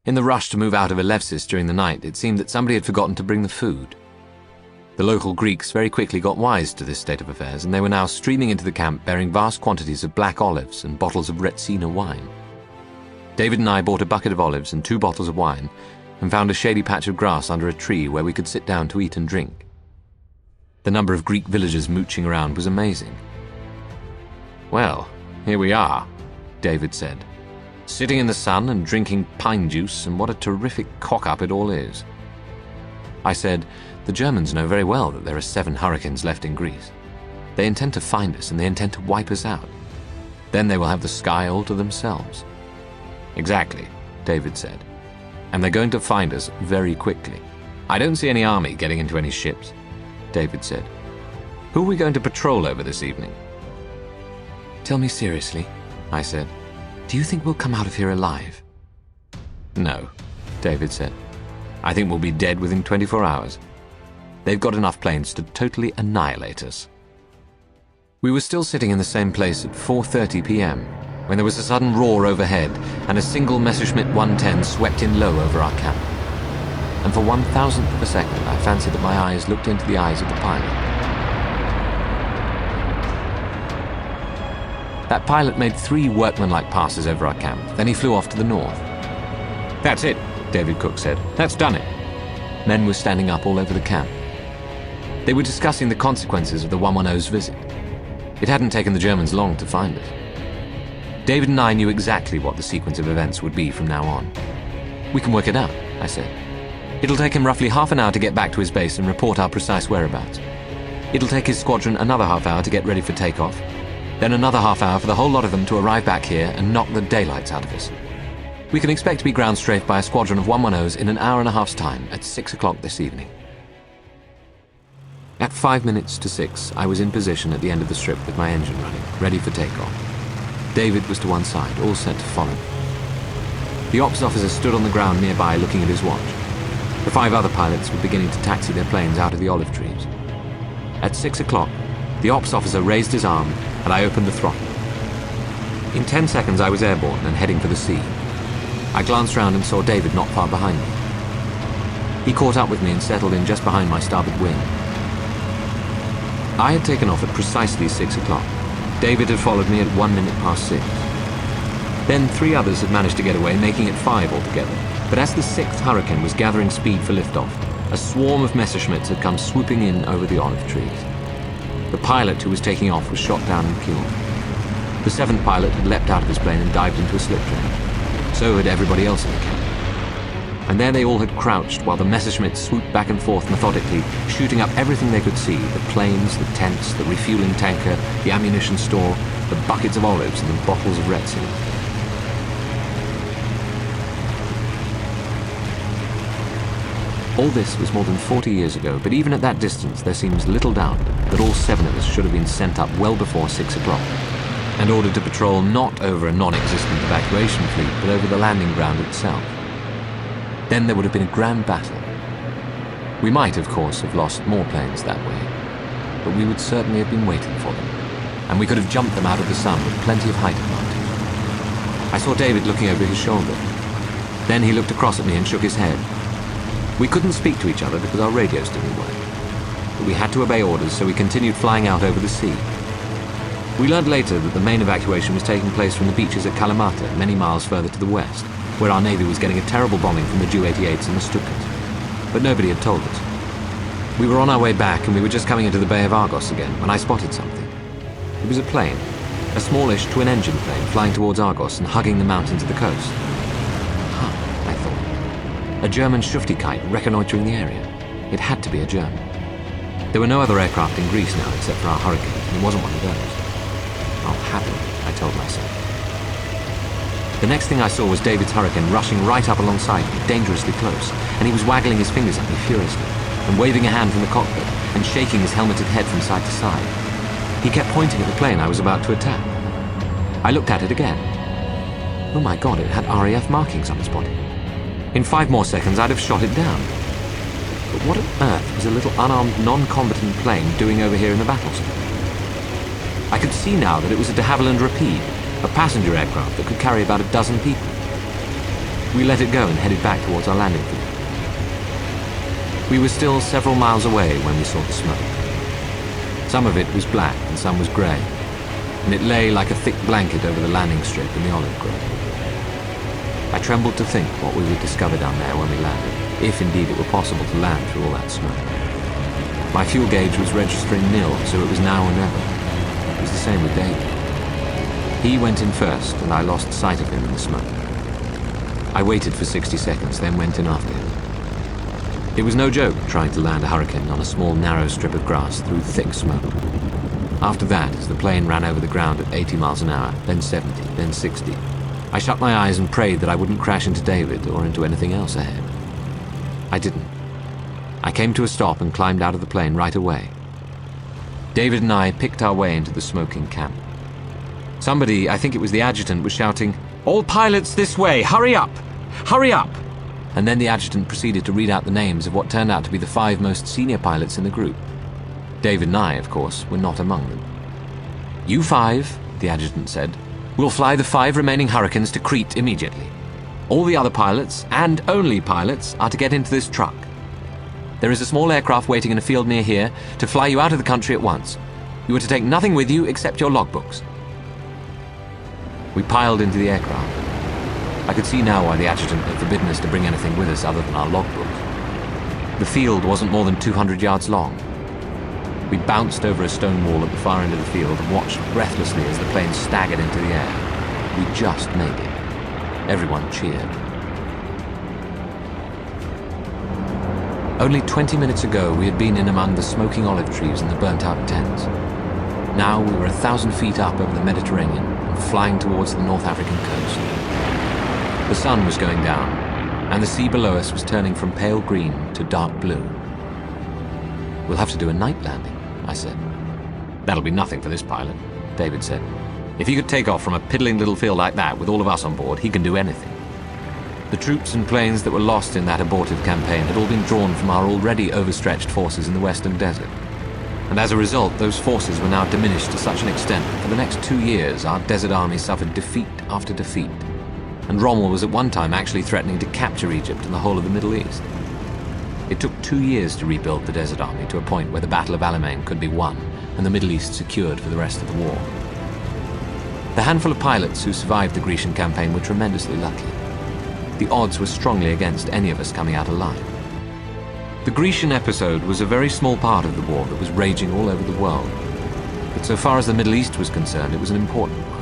In the rush to move out of Elefsis during the night, it seemed that somebody had forgotten to bring the food. The local Greeks very quickly got wise to this state of affairs, and they were now streaming into the camp bearing vast quantities of black olives and bottles of Retsina wine. David and I bought a bucket of olives and 2 bottles of wine, and found a shady patch of grass under a tree where we could sit down to eat and drink. The number of Greek villagers mooching around was amazing. "Well, here we are," David said. "Sitting in the sun and drinking pine juice, and what a terrific cock-up it all is." I said, "The Germans know very well that there are 7 hurricanes left in Greece. They intend to find us and they intend to wipe us out. Then they will have the sky all to themselves." "Exactly," David said. "And they're going to find us very quickly. I don't see any army getting into any ships," David said. "Who are we going to patrol over this evening?" "Tell me seriously," I said. "Do you think we'll come out of here alive?" "No," David said. "I think we'll be dead within 24 hours. They've got enough planes to totally annihilate us." We were still sitting in the same place at 4:30 p.m. when there was a sudden roar overhead and a single Messerschmitt 110 swept in low over our camp. And for 1,000th of a second, I fancied that my eyes looked into the eyes of the pilot. That pilot made 3 workmanlike passes over our camp, then he flew off to the north. "That's it," David Cook said. "That's done it." Men were standing up all over the camp. They were discussing the consequences of the 110's visit. It hadn't taken the Germans long to find us. David and I knew exactly what the sequence of events would be from now on. "We can work it out," I said. "It'll take him roughly half an hour to get back to his base and report our precise whereabouts. It'll take his squadron another half hour to get ready for takeoff, then another half hour for the whole lot of them to arrive back here and knock the daylights out of us. We can expect to be ground strafed by a squadron of 110's in an hour and a half's time at 6 o'clock this evening." At 5 minutes to 6, I was in position at the end of the strip with my engine running, ready for takeoff. David was to one side, all set to follow. The ops officer stood on the ground nearby looking at his watch. The 5 other pilots were beginning to taxi their planes out of the olive trees. At 6 o'clock, the ops officer raised his arm and I opened the throttle. In 10 seconds I was airborne and heading for the sea. I glanced round and saw David not far behind me. He caught up with me and settled in just behind my starboard wing. I had taken off at precisely 6 o'clock. David had followed me at 1 minute past 6. Then 3 others had managed to get away, making it 5 altogether. But as the 6th hurricane was gathering speed for liftoff, a swarm of Messerschmitts had come swooping in over the olive trees. The pilot who was taking off was shot down and killed. The 7th pilot had leapt out of his plane and dived into a slip drain. So had everybody else in the camp. And there they all had crouched while the Messerschmitts swooped back and forth methodically, shooting up everything they could see: the planes, the tents, the refueling tanker, the ammunition store, the buckets of olives and the bottles of Retsina. All this was more than 40 years ago, but even at that distance there seems little doubt that all 7 of us should have been sent up well before 6 o'clock, and ordered to patrol not over a non-existent evacuation fleet, but over the landing ground itself. Then there would have been a grand battle. We might, of course, have lost more planes that way, but we would certainly have been waiting for them, and we could have jumped them out of the sun with plenty of height advantage. I saw David looking over his shoulder. Then he looked across at me and shook his head. We couldn't speak to each other because our radios didn't work, but we had to obey orders, so we continued flying out over the sea. We learned later that the main evacuation was taking place from the beaches at Kalamata, many miles further to the west, where our navy was getting a terrible bombing from the Ju-88s and the Stukas. But nobody had told us. We were on our way back and we were just coming into the Bay of Argos again when I spotted something. It was a plane, a smallish twin-engine plane flying towards Argos and hugging the mountains of the coast. I thought. A German Schuftigkeit reconnoitering the area. It had to be a German. There were no other aircraft in Greece now except for our Hurricane, and it wasn't one of those. I'll have it, I told myself. The next thing I saw was David's Hurricane rushing right up alongside me, dangerously close, and he was waggling his fingers at me furiously, and waving a hand from the cockpit, and shaking his helmeted head from side to side. He kept pointing at the plane I was about to attack. I looked at it again. Oh my God, it had RAF markings on its body. In 5 more seconds, I'd have shot it down. But what on earth was a little unarmed, non-combatant plane doing over here in the battle zone? I could see now that it was a de Havilland Rapide, a passenger aircraft that could carry about a dozen people. We let it go and headed back towards our landing field. We were still several miles away when we saw the smoke. Some of it was black and some was grey, and it lay like a thick blanket over the landing strip in the olive grove. I trembled to think what we would discover down there when we landed, if indeed it were possible to land through all that smoke. My fuel gauge was registering nil, so it was now or never. It was the same with David. He went in first, and I lost sight of him in the smoke. I waited for 60 seconds, then went in after him. It was no joke trying to land a Hurricane on a small narrow strip of grass through thick smoke. After that, as the plane ran over the ground at 80 miles an hour, then 70, then 60, I shut my eyes and prayed that I wouldn't crash into David or into anything else ahead. I didn't. I came to a stop and climbed out of the plane right away. David and I picked our way into the smoking camp. Somebody, I think it was the adjutant, was shouting, "All pilots this way! Hurry up! Hurry up!" And then the adjutant proceeded to read out the names of what turned out to be the 5 most senior pilots in the group. David and I, of course, were not among them. "You 5, the adjutant said, "will fly the 5 remaining Hurricanes to Crete immediately. All the other pilots, and only pilots, are to get into this truck. There is a small aircraft waiting in a field near here to fly you out of the country at once. You are to take nothing with you except your logbooks." We piled into the aircraft. I could see now why the adjutant had forbidden us to bring anything with us other than our logbooks. The field wasn't more than 200 yards long. We bounced over a stone wall at the far end of the field and watched breathlessly as the plane staggered into the air. We just made it. Everyone cheered. Only 20 minutes ago we had been in among the smoking olive trees and the burnt-out tents. Now we were 1,000 feet up over the Mediterranean and flying towards the North African coast. The sun was going down, and the sea below us was turning from pale green to dark blue. "We'll have to do a night landing," I said. "That'll be nothing for this pilot," David said. "If he could take off from a piddling little field like that with all of us on board, he can do anything." The troops and planes that were lost in that abortive campaign had all been drawn from our already overstretched forces in the Western Desert. And as a result, those forces were now diminished to such an extent that for the next 2 years our desert army suffered defeat after defeat. And Rommel was at one time actually threatening to capture Egypt and the whole of the Middle East. It took 2 years to rebuild the Desert Army to a point where the Battle of Alamein could be won and the Middle East secured for the rest of the war. The handful of pilots who survived the Grecian Campaign were tremendously lucky. The odds were strongly against any of us coming out alive. The Grecian episode was a very small part of the war that was raging all over the world. But so far as the Middle East was concerned, it was an important one.